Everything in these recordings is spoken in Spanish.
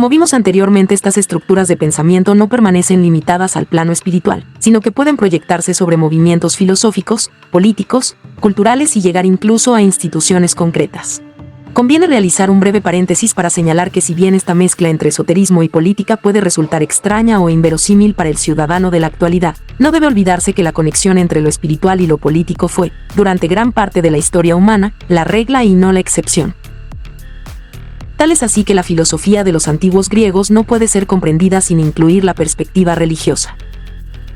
Como vimos anteriormente, estas estructuras de pensamiento no permanecen limitadas al plano espiritual, sino que pueden proyectarse sobre movimientos filosóficos, políticos, culturales y llegar incluso a instituciones concretas. Conviene realizar un breve paréntesis para señalar que si bien esta mezcla entre esoterismo y política puede resultar extraña o inverosímil para el ciudadano de la actualidad, no debe olvidarse que la conexión entre lo espiritual y lo político fue, durante gran parte de la historia humana, la regla y no la excepción. Tal es así que la filosofía de los antiguos griegos no puede ser comprendida sin incluir la perspectiva religiosa.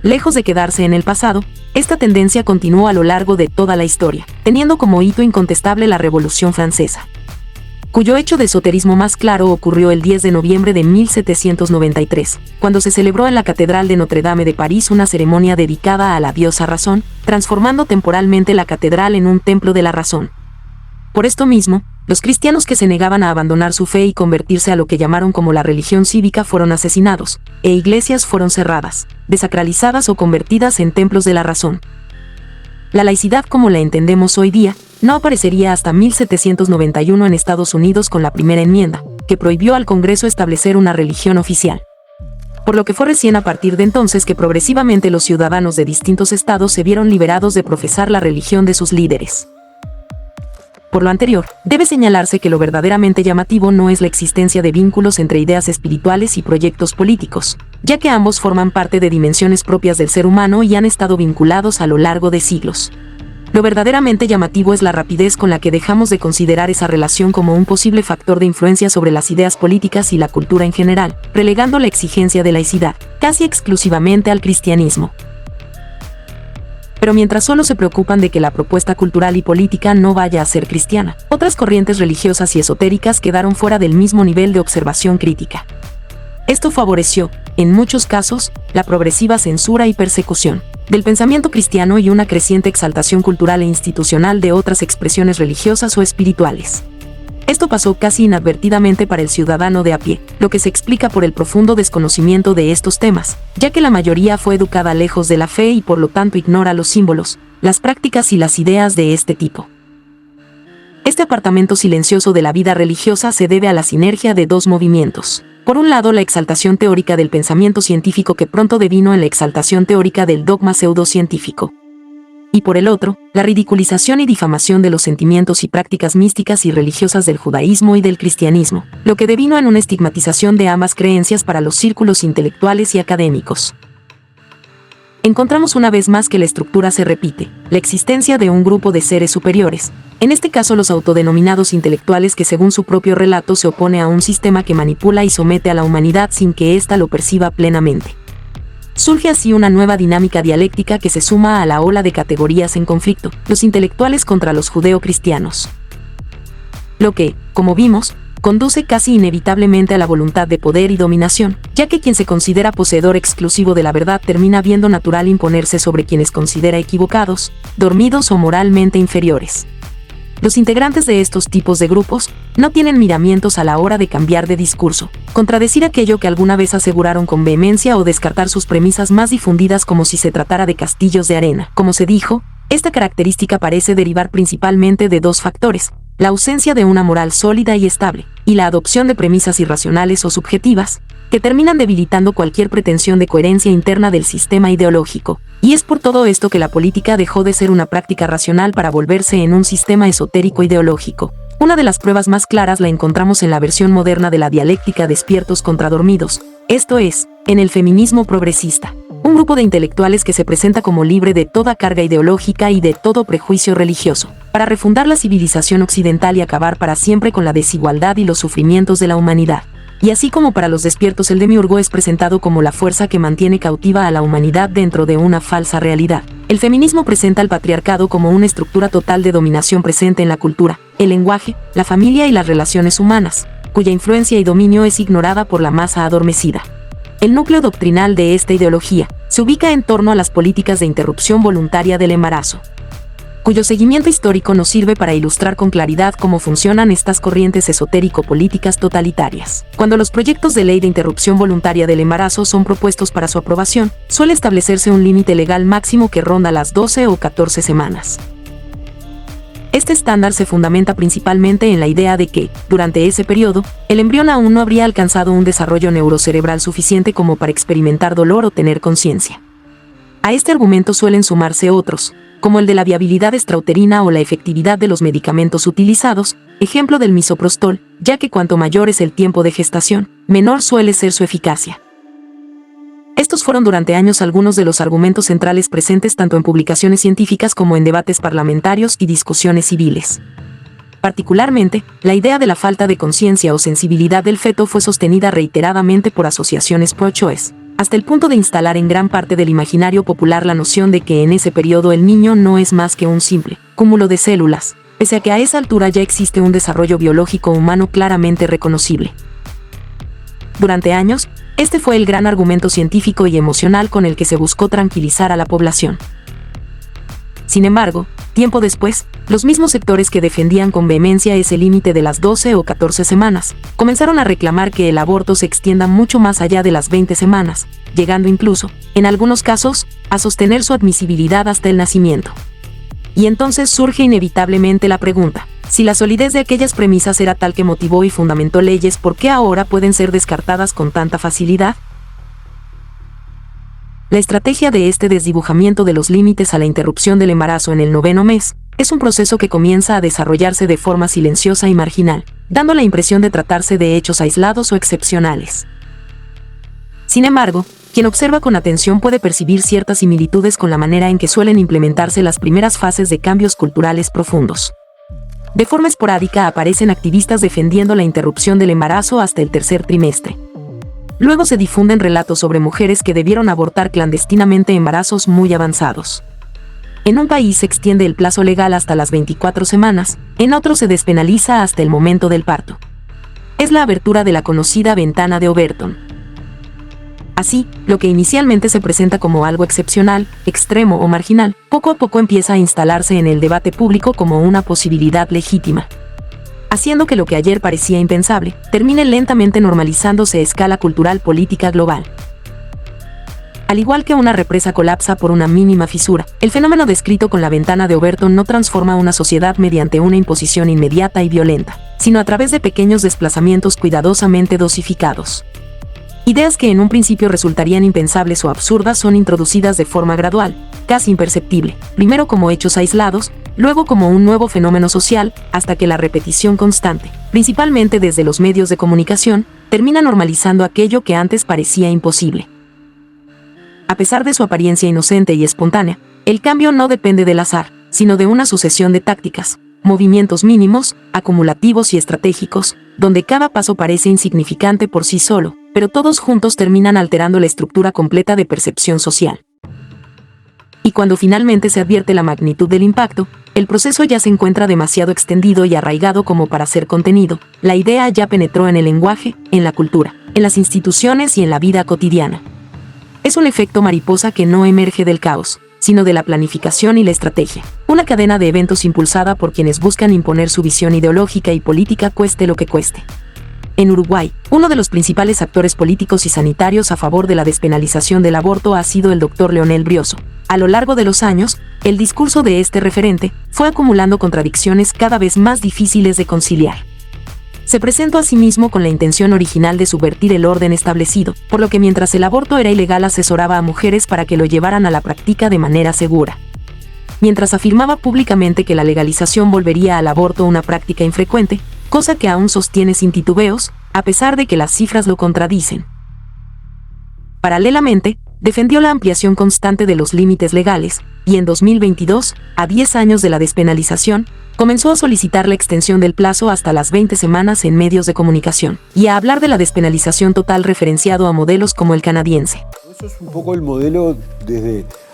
Lejos de quedarse en el pasado, esta tendencia continuó a lo largo de toda la historia, teniendo como hito incontestable la Revolución Francesa, cuyo hecho de esoterismo más claro ocurrió el 10 de noviembre de 1793, cuando se celebró en la Catedral de Notre Dame de París una ceremonia dedicada a la diosa Razón, transformando temporalmente la catedral en un templo de la razón. Por esto mismo, los cristianos que se negaban a abandonar su fe y convertirse a lo que llamaron como la religión cívica fueron asesinados, e iglesias fueron cerradas, desacralizadas o convertidas en templos de la razón. La laicidad como la entendemos hoy día, no aparecería hasta 1791 en Estados Unidos con la primera enmienda, que prohibió al Congreso establecer una religión oficial. Por lo que fue recién a partir de entonces que progresivamente los ciudadanos de distintos estados se vieron liberados de profesar la religión de sus líderes. Por lo anterior, debe señalarse que lo verdaderamente llamativo no es la existencia de vínculos entre ideas espirituales y proyectos políticos, ya que ambos forman parte de dimensiones propias del ser humano y han estado vinculados a lo largo de siglos. Lo verdaderamente llamativo es la rapidez con la que dejamos de considerar esa relación como un posible factor de influencia sobre las ideas políticas y la cultura en general, relegando la exigencia de laicidad casi exclusivamente al cristianismo. Pero mientras solo se preocupan de que la propuesta cultural y política no vaya a ser cristiana, otras corrientes religiosas y esotéricas quedaron fuera del mismo nivel de observación crítica. Esto favoreció, en muchos casos, la progresiva censura y persecución del pensamiento cristiano y una creciente exaltación cultural e institucional de otras expresiones religiosas o espirituales. Esto pasó casi inadvertidamente para el ciudadano de a pie, lo que se explica por el profundo desconocimiento de estos temas, ya que la mayoría fue educada lejos de la fe y por lo tanto ignora los símbolos, las prácticas y las ideas de este tipo. Este apartamiento silencioso de la vida religiosa se debe a la sinergia de dos movimientos. Por un lado, la exaltación teórica del pensamiento científico que pronto devino en la exaltación teórica del dogma pseudocientífico. Y por el otro, la ridiculización y difamación de los sentimientos y prácticas místicas y religiosas del judaísmo y del cristianismo, lo que devino en una estigmatización de ambas creencias para los círculos intelectuales y académicos. Encontramos una vez más que la estructura se repite, la existencia de un grupo de seres superiores, en este caso los autodenominados intelectuales que según su propio relato se opone a un sistema que manipula y somete a la humanidad sin que ésta lo perciba plenamente. Surge así una nueva dinámica dialéctica que se suma a la ola de categorías en conflicto, los intelectuales contra los judeo-cristianos. Lo que, como vimos, conduce casi inevitablemente a la voluntad de poder y dominación, ya que quien se considera poseedor exclusivo de la verdad termina viendo natural imponerse sobre quienes considera equivocados, dormidos o moralmente inferiores. Los integrantes de estos tipos de grupos no tienen miramientos a la hora de cambiar de discurso, contradecir aquello que alguna vez aseguraron con vehemencia o descartar sus premisas más difundidas como si se tratara de castillos de arena. Como se dijo, esta característica parece derivar principalmente de dos factores: la ausencia de una moral sólida y estable, y la adopción de premisas irracionales o subjetivas, que terminan debilitando cualquier pretensión de coherencia interna del sistema ideológico. Y es por todo esto que la política dejó de ser una práctica racional para volverse en un sistema esotérico ideológico. Una de las pruebas más claras la encontramos en la versión moderna de la dialéctica despiertos contra dormidos, esto es, en el feminismo progresista. Un grupo de intelectuales que se presenta como libre de toda carga ideológica y de todo prejuicio religioso, para refundar la civilización occidental y acabar para siempre con la desigualdad y los sufrimientos de la humanidad. Y así como para los despiertos el demiurgo es presentado como la fuerza que mantiene cautiva a la humanidad dentro de una falsa realidad, el feminismo presenta al patriarcado como una estructura total de dominación presente en la cultura, el lenguaje, la familia y las relaciones humanas, cuya influencia y dominio es ignorada por la masa adormecida. El núcleo doctrinal de esta ideología se ubica en torno a las políticas de interrupción voluntaria del embarazo, cuyo seguimiento histórico nos sirve para ilustrar con claridad cómo funcionan estas corrientes esotérico-políticas totalitarias. Cuando los proyectos de ley de interrupción voluntaria del embarazo son propuestos para su aprobación, suele establecerse un límite legal máximo que ronda las 12 o 14 semanas. Este estándar se fundamenta principalmente en la idea de que, durante ese periodo, el embrión aún no habría alcanzado un desarrollo neurocerebral suficiente como para experimentar dolor o tener conciencia. A este argumento suelen sumarse otros, como el de la viabilidad extrauterina o la efectividad de los medicamentos utilizados, ejemplo del misoprostol, ya que cuanto mayor es el tiempo de gestación, menor suele ser su eficacia. Estos fueron durante años algunos de los argumentos centrales presentes tanto en publicaciones científicas como en debates parlamentarios y discusiones civiles. Particularmente, la idea de la falta de conciencia o sensibilidad del feto fue sostenida reiteradamente por asociaciones pro-choice, hasta el punto de instalar en gran parte del imaginario popular la noción de que en ese periodo el niño no es más que un simple cúmulo de células, pese a que a esa altura ya existe un desarrollo biológico humano claramente reconocible. Durante años, este fue el gran argumento científico y emocional con el que se buscó tranquilizar a la población. Sin embargo, tiempo después, los mismos sectores que defendían con vehemencia ese límite de las 12 o 14 semanas, comenzaron a reclamar que el aborto se extienda mucho más allá de las 20 semanas, llegando incluso, en algunos casos, a sostener su admisibilidad hasta el nacimiento. Y entonces surge inevitablemente la pregunta: si la solidez de aquellas premisas era tal que motivó y fundamentó leyes, ¿por qué ahora pueden ser descartadas con tanta facilidad? La estrategia de este desdibujamiento de los límites a la interrupción del embarazo en el 9º mes es un proceso que comienza a desarrollarse de forma silenciosa y marginal, dando la impresión de tratarse de hechos aislados o excepcionales. Sin embargo, quien observa con atención puede percibir ciertas similitudes con la manera en que suelen implementarse las primeras fases de cambios culturales profundos. De forma esporádica aparecen activistas defendiendo la interrupción del embarazo hasta el 3er trimestre. Luego se difunden relatos sobre mujeres que debieron abortar clandestinamente embarazos muy avanzados. En un país se extiende el plazo legal hasta las 24 semanas, en otro se despenaliza hasta el momento del parto. Es la abertura de la conocida ventana de Overton. Así, lo que inicialmente se presenta como algo excepcional, extremo o marginal, poco a poco empieza a instalarse en el debate público como una posibilidad legítima, haciendo que lo que ayer parecía impensable, termine lentamente normalizándose a escala cultural política global. Al igual que una represa colapsa por una mínima fisura, el fenómeno descrito con la ventana de Overton no transforma una sociedad mediante una imposición inmediata y violenta, sino a través de pequeños desplazamientos cuidadosamente dosificados. Ideas que en un principio resultarían impensables o absurdas son introducidas de forma gradual, casi imperceptible, primero como hechos aislados, luego como un nuevo fenómeno social, hasta que la repetición constante, principalmente desde los medios de comunicación, termina normalizando aquello que antes parecía imposible. A pesar de su apariencia inocente y espontánea, el cambio no depende del azar, sino de una sucesión de tácticas, movimientos mínimos, acumulativos y estratégicos, donde cada paso parece insignificante por sí solo, pero todos juntos terminan alterando la estructura completa de percepción social. Y cuando finalmente se advierte la magnitud del impacto, el proceso ya se encuentra demasiado extendido y arraigado como para ser contenido. La idea ya penetró en el lenguaje, en la cultura, en las instituciones y en la vida cotidiana. Es un efecto mariposa que no emerge del caos, sino de la planificación y la estrategia. Una cadena de eventos impulsada por quienes buscan imponer su visión ideológica y política cueste lo que cueste. En Uruguay, uno de los principales actores políticos y sanitarios a favor de la despenalización del aborto ha sido el Dr. Leonel Brioso. A lo largo de los años, el discurso de este referente fue acumulando contradicciones cada vez más difíciles de conciliar. Se presentó a sí mismo con la intención original de subvertir el orden establecido, por lo que mientras el aborto era ilegal asesoraba a mujeres para que lo llevaran a la práctica de manera segura. Mientras afirmaba públicamente que la legalización volvería al aborto una práctica infrecuente, cosa que aún sostiene sin titubeos, a pesar de que las cifras lo contradicen. Paralelamente, defendió la ampliación constante de los límites legales, y en 2022, a 10 años de la despenalización, comenzó a solicitar la extensión del plazo hasta las 20 semanas en medios de comunicación, y a hablar de la despenalización total referenciado a modelos como el canadiense. Eso es un poco el modelo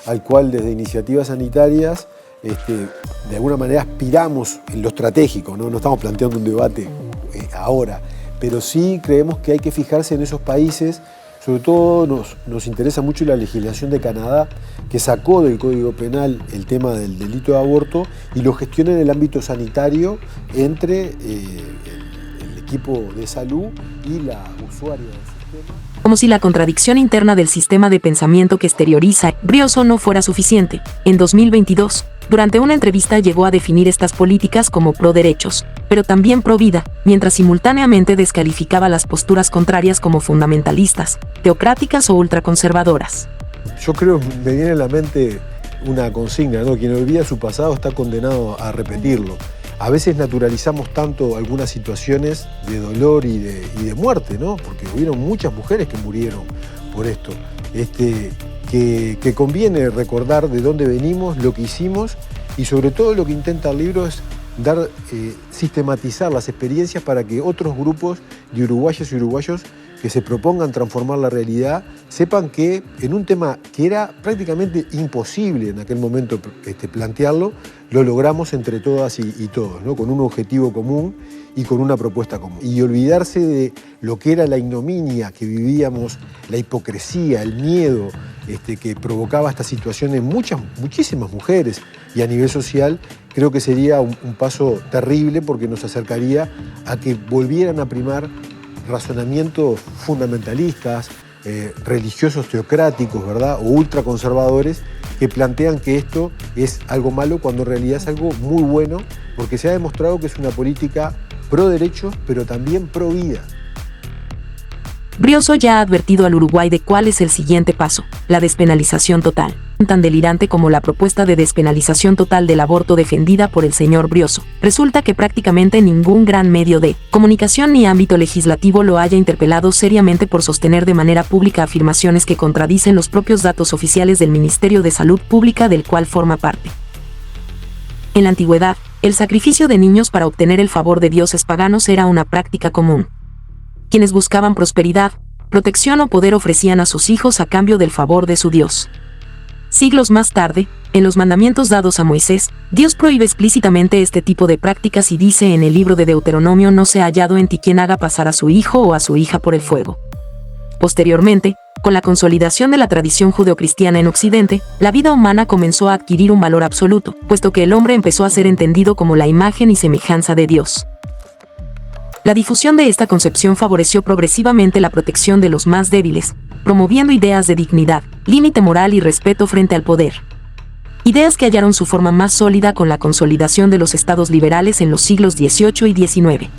al cual desde iniciativas sanitarias de alguna manera aspiramos en lo estratégico, ¿no? No estamos planteando un debate ahora, pero sí creemos que hay que fijarse en esos países. Sobre todo nos interesa mucho la legislación de Canadá, que sacó del Código Penal el tema del delito de aborto y lo gestiona en el ámbito sanitario entre el equipo de salud y la usuaria del sistema. Como si la contradicción interna del sistema de pensamiento que exterioriza Brioso no fuera suficiente, en 2022, Durante una entrevista llegó a definir estas políticas como pro-derechos, pero también pro-vida, mientras simultáneamente descalificaba las posturas contrarias como fundamentalistas, teocráticas o ultraconservadoras. Yo creo, me viene a la mente una consigna, ¿no? Quien olvida su pasado está condenado a repetirlo. A veces naturalizamos tanto algunas situaciones de dolor y de muerte, ¿no? Porque hubieron muchas mujeres que murieron por esto. Que conviene recordar de dónde venimos, lo que hicimos y sobre todo lo que intenta el libro es sistematizar las experiencias para que otros grupos de uruguayos y uruguayos que se propongan transformar la realidad sepan que en un tema que era prácticamente imposible en aquel momento plantearlo, lo logramos entre todas y todos, ¿no? Con un objetivo común y con una propuesta común. Y olvidarse de lo que era la ignominia que vivíamos, la hipocresía, el miedo que provocaba esta situación en muchísimas mujeres y a nivel social, creo que sería un paso terrible porque nos acercaría a que volvieran a primar razonamientos fundamentalistas, religiosos teocráticos, ¿verdad? O ultraconservadores que plantean que esto es algo malo cuando en realidad es algo muy bueno porque se ha demostrado que es una política pro derechos pero también pro vida. Brioso ya ha advertido al Uruguay de cuál es el siguiente paso, la despenalización total. Tan delirante como la propuesta de despenalización total del aborto defendida por el señor Brioso, resulta que prácticamente ningún gran medio de comunicación ni ámbito legislativo lo haya interpelado seriamente por sostener de manera pública afirmaciones que contradicen los propios datos oficiales del Ministerio de Salud Pública del cual forma parte. En la antigüedad, el sacrificio de niños para obtener el favor de dioses paganos era una práctica común. Quienes buscaban prosperidad, protección o poder ofrecían a sus hijos a cambio del favor de su dios. Siglos más tarde, en los mandamientos dados a Moisés, Dios prohíbe explícitamente este tipo de prácticas y dice en el libro de Deuteronomio: no se ha hallado en ti quien haga pasar a su hijo o a su hija por el fuego. Posteriormente, con la consolidación de la tradición judeocristiana en Occidente, la vida humana comenzó a adquirir un valor absoluto, puesto que el hombre empezó a ser entendido como la imagen y semejanza de Dios. La difusión de esta concepción favoreció progresivamente la protección de los más débiles, promoviendo ideas de dignidad, límite moral y respeto frente al poder. Ideas que hallaron su forma más sólida con la consolidación de los estados liberales en los siglos XVIII y XIX.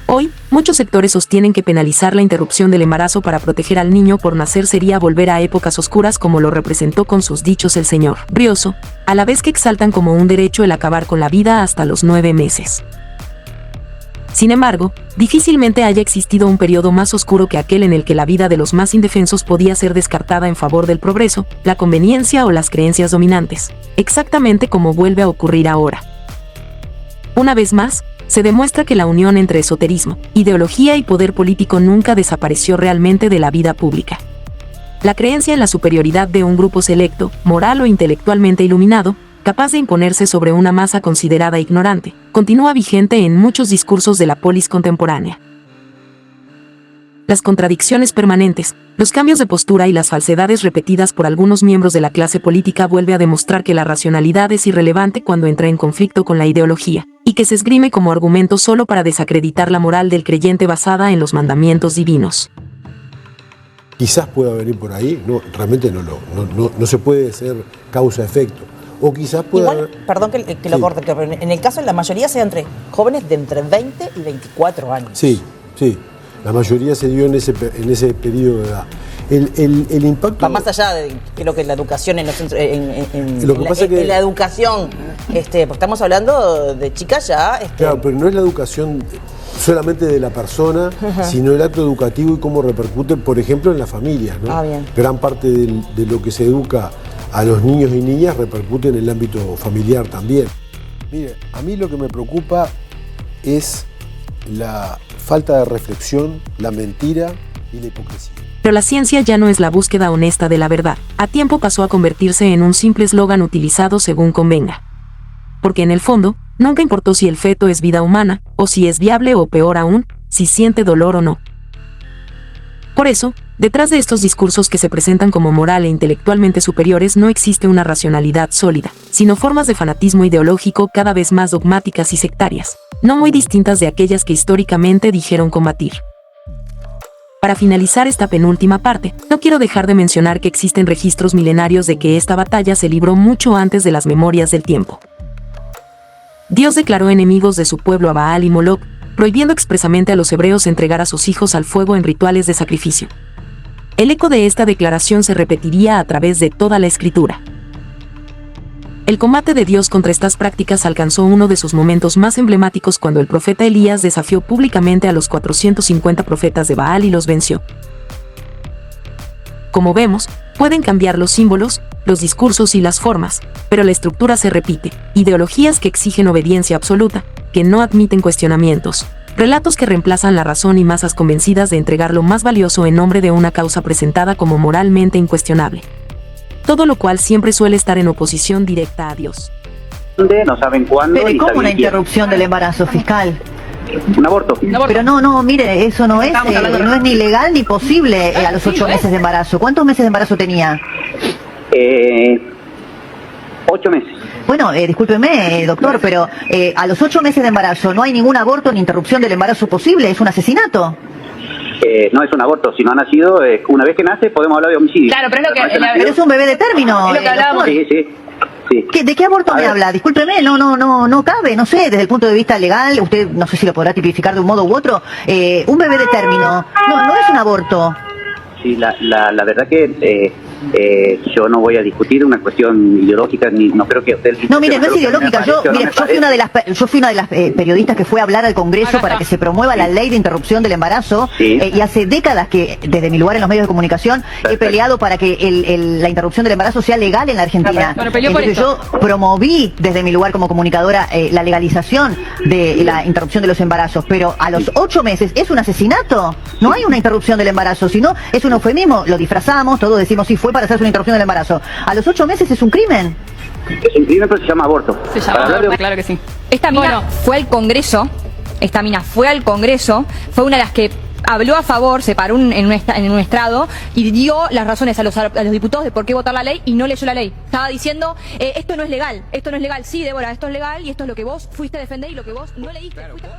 Hoy, muchos sectores sostienen que penalizar la interrupción del embarazo para proteger al niño por nacer sería volver a épocas oscuras como lo representó con sus dichos el señor Brioso, a la vez que exaltan como un derecho el acabar con la vida hasta los 9 meses. Sin embargo, difícilmente haya existido un periodo más oscuro que aquel en el que la vida de los más indefensos podía ser descartada en favor del progreso, la conveniencia o las creencias dominantes, exactamente como vuelve a ocurrir ahora. Una vez más, se demuestra que la unión entre esoterismo, ideología y poder político nunca desapareció realmente de la vida pública. La creencia en la superioridad de un grupo selecto, moral o intelectualmente iluminado, capaz de imponerse sobre una masa considerada ignorante, continúa vigente en muchos discursos de la polis contemporánea. Las contradicciones permanentes, los cambios de postura y las falsedades repetidas por algunos miembros de la clase política vuelve a demostrar que la racionalidad es irrelevante cuando entra en conflicto con la ideología, y que se esgrime como argumento solo para desacreditar la moral del creyente basada en los mandamientos divinos. Quizás pueda venir por ahí, no, realmente no se puede ser causa-efecto. O quizás pueda igual, perdón que lo sí. corte, pero en el caso de la mayoría sea entre jóvenes de entre 20 y 24 años. Sí. La mayoría se dio en ese periodo de edad. El impacto va más allá de creo que la educación en los centros, en la educación, porque estamos hablando de chicas ya. Claro, pero no es la educación solamente de la persona, sino el acto educativo y cómo repercute, por ejemplo, en las familias, ¿no? Bien. Gran parte de lo que se educa a los niños y niñas repercute en el ámbito familiar también. Mire, a mí lo que me preocupa es la falta de reflexión, la mentira y la hipocresía. Pero la ciencia ya no es la búsqueda honesta de la verdad. A tiempo pasó a convertirse en un simple eslogan utilizado según convenga. Porque en el fondo, nunca importó si el feto es vida humana, o si es viable o peor aún, si siente dolor o no. Por eso, detrás de estos discursos que se presentan como moral e intelectualmente superiores no existe una racionalidad sólida, sino formas de fanatismo ideológico cada vez más dogmáticas y sectarias, no muy distintas de aquellas que históricamente dijeron combatir. Para Para finalizar esta penúltima parte, no quiero dejar de mencionar que existen registros milenarios de que esta batalla se libró mucho antes de las memorias del tiempo. Dios declaró enemigos de su pueblo a Baal y Moloc, prohibiendo expresamente a los hebreos entregar a sus hijos al fuego en rituales de sacrificio. El eco de esta declaración se repetiría a través de toda la Escritura. El combate de Dios contra estas prácticas alcanzó uno de sus momentos más emblemáticos cuando el profeta Elías desafió públicamente a los 450 profetas de Baal y los venció. Como vemos, pueden cambiar los símbolos, los discursos y las formas, pero la estructura se repite: ideologías que exigen obediencia absoluta, que no admiten cuestionamientos, relatos que reemplazan la razón y masas convencidas de entregar lo más valioso en nombre de una causa presentada como moralmente incuestionable. Todo lo cual siempre suele estar en oposición directa a Dios. No saben cuándo. Pero ¿y cómo una quién. interrupción del embarazo, fiscal? Un aborto. Pero no, mire, eso no es ni legal ni posible a los 8 meses de embarazo. ¿Cuántos meses de embarazo tenía? 8 meses. Bueno, discúlpeme, doctor, pero a los 8 meses de embarazo no hay ningún aborto ni interrupción del embarazo posible, es un asesinato. No es un aborto, si no ha nacido, una vez que nace podemos hablar de homicidio. Claro, pero es lo que... Pero es un bebé de término. Es lo que hablábamos. Sí. ¿De qué aborto me habla? Discúlpeme, no cabe, no sé, desde el punto de vista legal, usted no sé si lo podrá tipificar de un modo u otro, un bebé de término, no es un aborto. Sí, la verdad que yo no voy a discutir una cuestión ideológica, ni no creo que usted... No, mire, no es ideológica, yo fui una de las periodistas que fue a hablar al Congreso para que se promueva la ley de interrupción del embarazo, y hace décadas que, desde mi lugar en los medios de comunicación, he peleado para que la interrupción del embarazo sea legal en la Argentina. Entonces yo promoví, desde mi lugar como comunicadora, la legalización de la interrupción de los embarazos, pero a los 8 meses es un asesinato, no hay una interrupción del embarazo, sino es un eufemismo, lo disfrazamos, todos decimos sí, fue para hacerse una interrupción del embarazo. A los 8 meses es un crimen. Es un crimen, pero se llama aborto. Se llama aborto, claro que sí. Esta mina fue al Congreso, fue una de las que habló a favor, se paró en un estrado y dio las razones a los diputados de por qué votar la ley y no leyó la ley. Estaba diciendo, esto no es legal, sí, Débora, esto es legal y esto es lo que vos fuiste a defender y lo que vos no leíste. Fuiste a